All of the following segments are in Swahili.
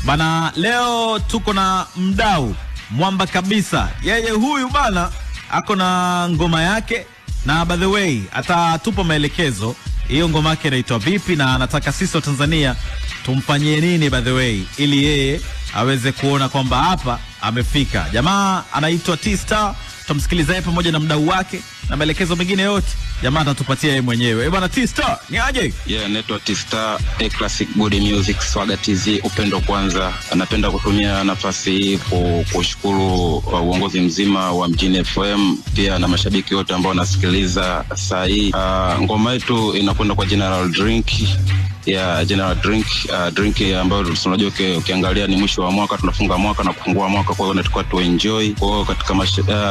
Bana, leo tuko na mdau mwamba kabisa. Yeye huyu bana ako na ngoma yake, na by the way atatupa maelekezo hiyo ngoma yake inaitwa vipi, na anataka sisi wa Tanzania tumfanyie nini by the way, ili yeye aweze kuona kwamba hapa amefika. Jamaa anaitwa T-Star, tutamsikiliza yeye pamoja na mdau wake, na maelekezo mengine yote jamaa atatupatia yeye mwenyewe. Bwana T-Star, ni aje? Yeah, naitwa T-Star, A Classic Good Music, Swaga TZ, upendo kwanza. Anapenda kutumia nafasi hii kushukuru uongozi mzima wa Mjini FM, pia na mashabiki wote ambao wanasikiliza saa hii. Ngoma yetu inakwenda kwa General Drink. Yeah, General Drink, drink ambayo tunajua ukiangalia ni mwisho wa mwaka, tunafunga mwaka na kufungua mwaka, kwa hiyo nataka tu enjoy. Kwa hiyo katika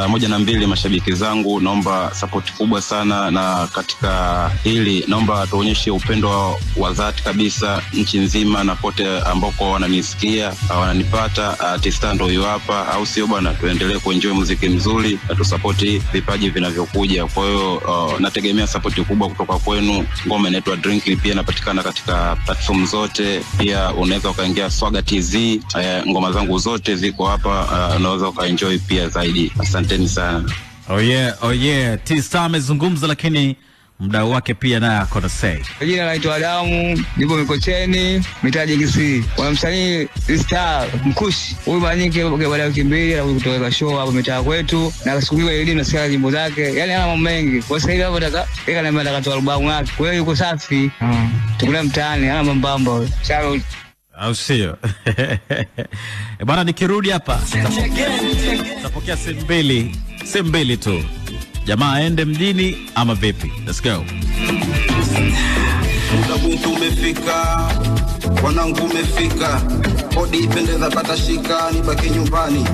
moja na mbili, mashabiki zangu naomba support kubwa sana, na katika hili naomba tuonyeshe upendo wa dhati kabisa nchi nzima na pote ambako wananisikia, wananipata. T-Star ndio huyo hapa, au sio bwana? Tuendelee kuenjoy muziki mzuri na tusupport vipaji vinavyokuja. Kwa hiyo nategemea support kubwa kutoka kwenu. Ngoma inaitwa Drink, pia inapatikana katika platform zote, pia unaweza ukaingia Swaga TZ, ngoma zangu zote ziko hapa, unaweza ukaenjoy pia zaidi. Asanteni sana. Oh yeah, T-Star amezungumza, lakini mdau wake pia naye ako na say. Jina naitwa Adamu, nipo Mikocheni, mitaji Kisii. Kwa msanii T-Star Mkushi, huyu mara nyingi baada ya wiki mbili na kutoka show hapo mitaa kwetu, na siku hiyo elimu nasikia nyimbo zake, yani ana mambo mengi. Kwa sasa hivi hapo nataka na mada katoa albamu yake. Kwa hiyo yuko safi. Tukule mtaani, ana mambamba huyo. Chalo au sio? Bwana, nikirudi hapa tutapokea simu mbili tu. Jamaa aende mjini ama vipi? Let's go. Mtu umefika, wanangu umefika, kodi ipendeza patashika, nibaki nyumbani.